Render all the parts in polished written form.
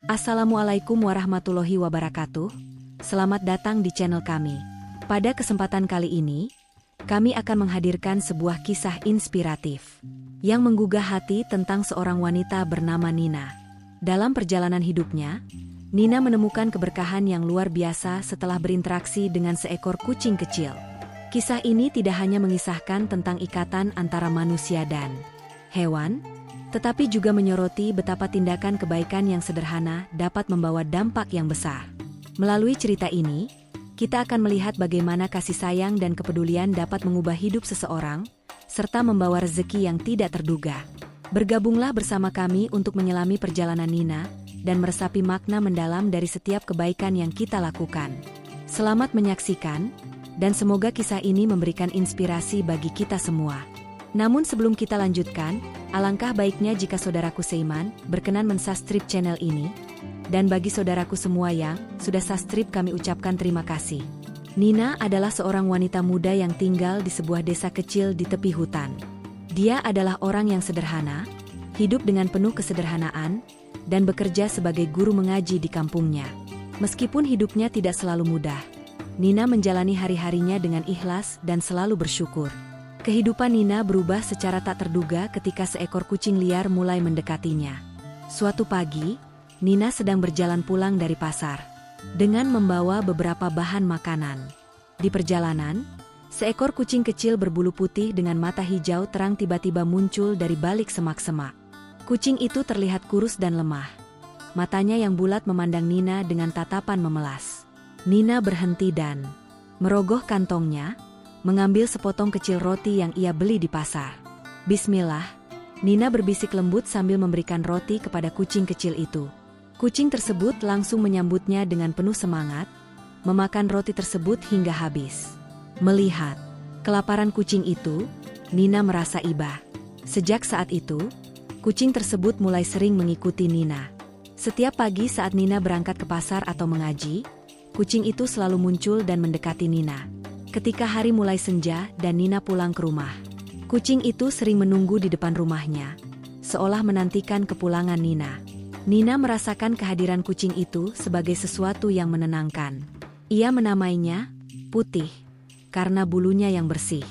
Assalamualaikum warahmatullahi wabarakatuh. Selamat datang di channel kami. Pada kesempatan kali ini, kami akan menghadirkan sebuah kisah inspiratif yang menggugah hati tentang seorang wanita bernama Nina. Dalam perjalanan hidupnya, Nina menemukan keberkahan yang luar biasa setelah berinteraksi dengan seekor kucing kecil. Kisah ini tidak hanya mengisahkan tentang ikatan antara manusia dan hewan, tetapi juga menyoroti betapa tindakan kebaikan yang sederhana dapat membawa dampak yang besar. Melalui cerita ini, kita akan melihat bagaimana kasih sayang dan kepedulian dapat mengubah hidup seseorang, serta membawa rezeki yang tidak terduga. Bergabunglah bersama kami untuk menyelami perjalanan Nina, dan meresapi makna mendalam dari setiap kebaikan yang kita lakukan. Selamat menyaksikan, dan semoga kisah ini memberikan inspirasi bagi kita semua. Namun sebelum kita lanjutkan, alangkah baiknya jika saudaraku seiman berkenan mensubscribe channel ini, dan bagi saudaraku semua yang sudah subscribe kami ucapkan terima kasih. Nina adalah seorang wanita muda yang tinggal di sebuah desa kecil di tepi hutan. Dia adalah orang yang sederhana, hidup dengan penuh kesederhanaan, dan bekerja sebagai guru mengaji di kampungnya. Meskipun hidupnya tidak selalu mudah, Nina menjalani hari-harinya dengan ikhlas dan selalu bersyukur. Kehidupan Nina berubah secara tak terduga ketika seekor kucing liar mulai mendekatinya. Suatu pagi, Nina sedang berjalan pulang dari pasar dengan membawa beberapa bahan makanan. Di perjalanan, seekor kucing kecil berbulu putih dengan mata hijau terang tiba-tiba muncul dari balik semak-semak. Kucing itu terlihat kurus dan lemah. Matanya yang bulat memandang Nina dengan tatapan memelas. Nina berhenti dan merogoh kantongnya, mengambil sepotong kecil roti yang ia beli di pasar. Bismillah, Nina berbisik lembut sambil memberikan roti kepada kucing kecil itu. Kucing tersebut langsung menyambutnya dengan penuh semangat, memakan roti tersebut hingga habis. Melihat kelaparan kucing itu, Nina merasa iba. Sejak saat itu, kucing tersebut mulai sering mengikuti Nina. Setiap pagi saat Nina berangkat ke pasar atau mengaji, kucing itu selalu muncul dan mendekati Nina. Ketika hari mulai senja dan Nina pulang ke rumah, kucing itu sering menunggu di depan rumahnya, seolah menantikan kepulangan Nina. Nina merasakan kehadiran kucing itu sebagai sesuatu yang menenangkan. Ia menamainya Putih, karena bulunya yang bersih.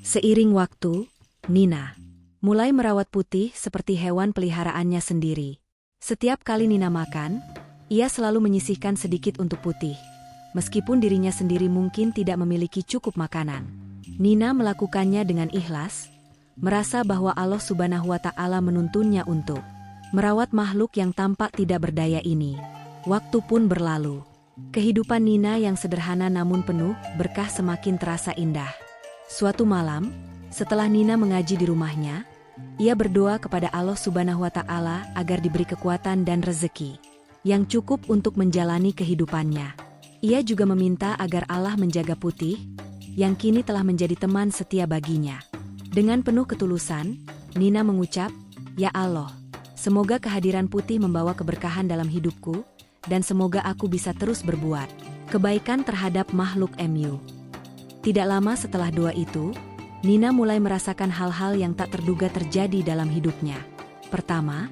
Seiring waktu, Nina mulai merawat Putih seperti hewan peliharaannya sendiri. Setiap kali Nina makan, ia selalu menyisihkan sedikit untuk Putih. Meskipun dirinya sendiri mungkin tidak memiliki cukup makanan, Nina melakukannya dengan ikhlas, merasa bahwa Allah Subhanahu wa Ta'ala menuntunnya untuk merawat makhluk yang tampak tidak berdaya ini. Waktu pun berlalu. Kehidupan Nina yang sederhana namun penuh berkah semakin terasa indah. Suatu malam, setelah Nina mengaji di rumahnya, ia berdoa kepada Allah Subhanahu wa Ta'ala agar diberi kekuatan dan rezeki yang cukup untuk menjalani kehidupannya. Ia juga meminta agar Allah menjaga Putih, yang kini telah menjadi teman setia baginya. Dengan penuh ketulusan, Nina mengucap, "Ya Allah, semoga kehadiran Putih membawa keberkahan dalam hidupku, dan semoga aku bisa terus berbuat kebaikan terhadap makhluk MU." Tidak lama setelah doa itu, Nina mulai merasakan hal-hal yang tak terduga terjadi dalam hidupnya. Pertama,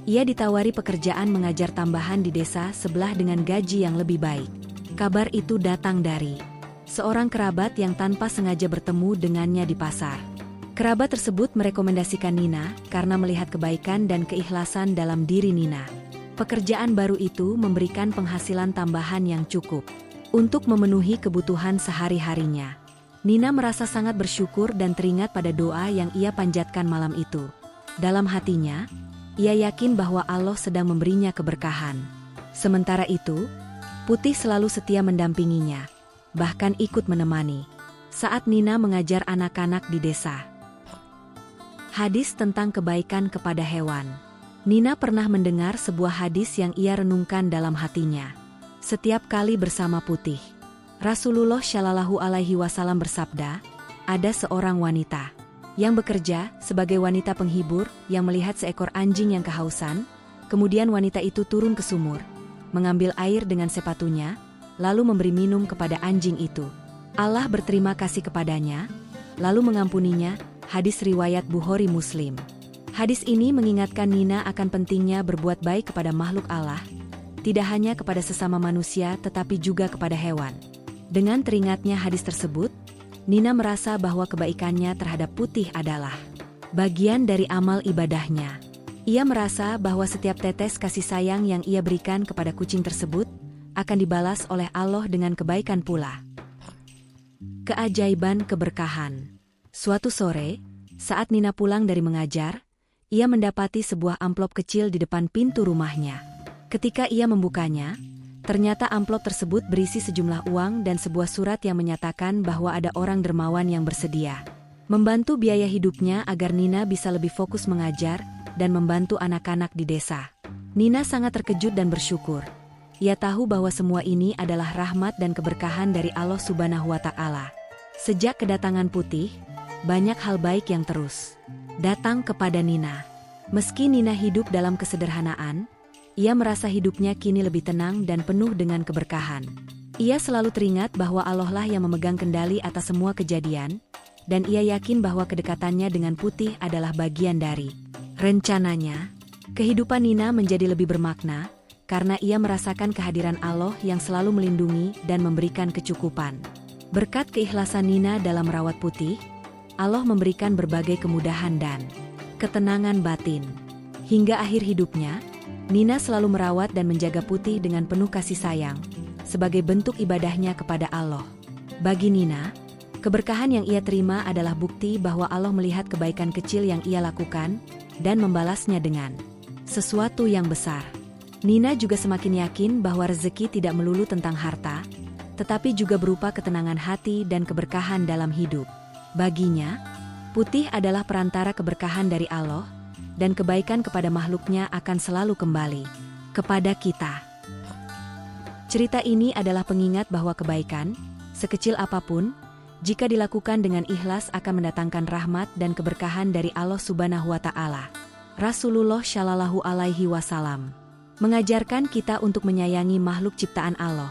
ia ditawari pekerjaan mengajar tambahan di desa sebelah dengan gaji yang lebih baik. Kabar itu datang dari seorang kerabat yang tanpa sengaja bertemu dengannya di pasar. Kerabat tersebut merekomendasikan Nina karena melihat kebaikan dan keikhlasan dalam diri Nina. Pekerjaan baru itu memberikan penghasilan tambahan yang cukup untuk memenuhi kebutuhan sehari-harinya. Nina merasa sangat bersyukur dan teringat pada doa yang ia panjatkan malam itu. Dalam hatinya, ia yakin bahwa Allah sedang memberinya keberkahan. Sementara itu, Putih selalu setia mendampinginya, bahkan ikut menemani saat Nina mengajar anak-anak di desa. Hadis tentang kebaikan kepada hewan. Nina pernah mendengar sebuah hadis yang ia renungkan dalam hatinya. Setiap kali bersama Putih, Rasulullah Shallallahu Alaihi Wasallam bersabda, ada seorang wanita yang bekerja sebagai wanita penghibur yang melihat seekor anjing yang kehausan, kemudian wanita itu turun ke sumur, mengambil air dengan sepatunya, lalu memberi minum kepada anjing itu. Allah berterima kasih kepadanya, lalu mengampuninya. Hadis riwayat Bukhari Muslim. Hadis ini mengingatkan Nina akan pentingnya berbuat baik kepada makhluk Allah, tidak hanya kepada sesama manusia tetapi juga kepada hewan. Dengan teringatnya hadis tersebut, Nina merasa bahwa kebaikannya terhadap Putih adalah bagian dari amal ibadahnya. Ia merasa bahwa setiap tetes kasih sayang yang ia berikan kepada kucing tersebut akan dibalas oleh Allah dengan kebaikan pula. Keajaiban keberkahan. Suatu sore, saat Nina pulang dari mengajar, ia mendapati sebuah amplop kecil di depan pintu rumahnya. Ketika ia membukanya, ternyata amplop tersebut berisi sejumlah uang dan sebuah surat yang menyatakan bahwa ada orang dermawan yang bersedia membantu biaya hidupnya agar Nina bisa lebih fokus mengajar dan membantu anak-anak di desa. Nina sangat terkejut dan bersyukur. Ia tahu bahwa semua ini adalah rahmat dan keberkahan dari Allah Subhanahu wa Ta'ala. Sejak kedatangan Putih, banyak hal baik yang terus datang kepada Nina. Meski Nina hidup dalam kesederhanaan, ia merasa hidupnya kini lebih tenang dan penuh dengan keberkahan. Ia selalu teringat bahwa Allah lah yang memegang kendali atas semua kejadian, dan ia yakin bahwa kedekatannya dengan Putih adalah bagian dari rencananya. Kehidupan Nina menjadi lebih bermakna, karena ia merasakan kehadiran Allah yang selalu melindungi dan memberikan kecukupan. Berkat keikhlasan Nina dalam merawat Putih, Allah memberikan berbagai kemudahan dan ketenangan batin. Hingga akhir hidupnya, Nina selalu merawat dan menjaga Putih dengan penuh kasih sayang, sebagai bentuk ibadahnya kepada Allah. Bagi Nina, keberkahan yang ia terima adalah bukti bahwa Allah melihat kebaikan kecil yang ia lakukan dan membalasnya dengan sesuatu yang besar. Nina juga semakin yakin bahwa rezeki tidak melulu tentang harta, tetapi juga berupa ketenangan hati dan keberkahan dalam hidup. Baginya, Putih adalah perantara keberkahan dari Allah, dan kebaikan kepada makhluknya akan selalu kembali kepada kita. Cerita ini adalah pengingat bahwa kebaikan, sekecil apapun, jika dilakukan dengan ikhlas akan mendatangkan rahmat dan keberkahan dari Allah Subhanahu wa Ta'ala. Rasulullah Shallallahu Alaihi Wasallam mengajarkan kita untuk menyayangi makhluk ciptaan Allah,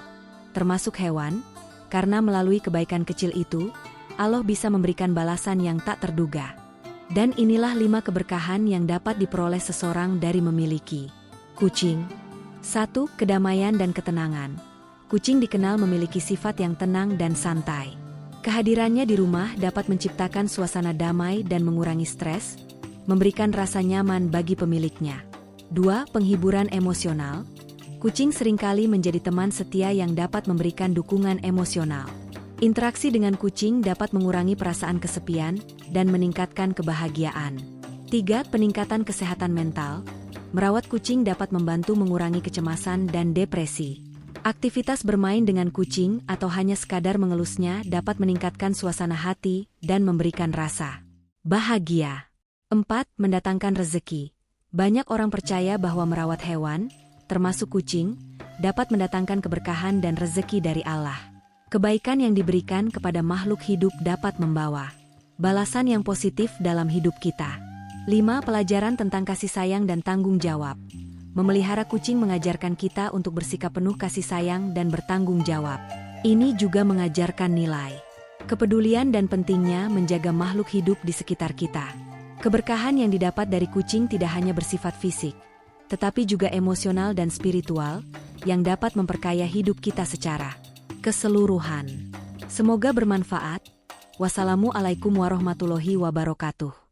termasuk hewan, karena melalui kebaikan kecil itu, Allah bisa memberikan balasan yang tak terduga. Dan inilah 5 keberkahan yang dapat diperoleh seseorang dari memiliki kucing. 1. Kedamaian dan ketenangan. Kucing dikenal memiliki sifat yang tenang dan santai. Kehadirannya di rumah dapat menciptakan suasana damai dan mengurangi stres, memberikan rasa nyaman bagi pemiliknya. 2. Penghiburan emosional. Kucing seringkali menjadi teman setia yang dapat memberikan dukungan emosional. Interaksi dengan kucing dapat mengurangi perasaan kesepian dan meningkatkan kebahagiaan. 3. Peningkatan kesehatan mental. Merawat kucing dapat membantu mengurangi kecemasan dan depresi. Aktivitas bermain dengan kucing atau hanya sekadar mengelusnya dapat meningkatkan suasana hati dan memberikan rasa bahagia. 4. Mendatangkan rezeki. Banyak orang percaya bahwa merawat hewan, termasuk kucing, dapat mendatangkan keberkahan dan rezeki dari Allah. Kebaikan yang diberikan kepada makhluk hidup dapat membawa balasan yang positif dalam hidup kita. 5. Pelajaran tentang kasih sayang dan tanggung jawab. Memelihara kucing mengajarkan kita untuk bersikap penuh kasih sayang dan bertanggung jawab. Ini juga mengajarkan nilai kepedulian dan pentingnya menjaga makhluk hidup di sekitar kita. Keberkahan yang didapat dari kucing tidak hanya bersifat fisik, tetapi juga emosional dan spiritual, yang dapat memperkaya hidup kita secara keseluruhan. Semoga bermanfaat. Wassalamualaikum warahmatullahi wabarakatuh.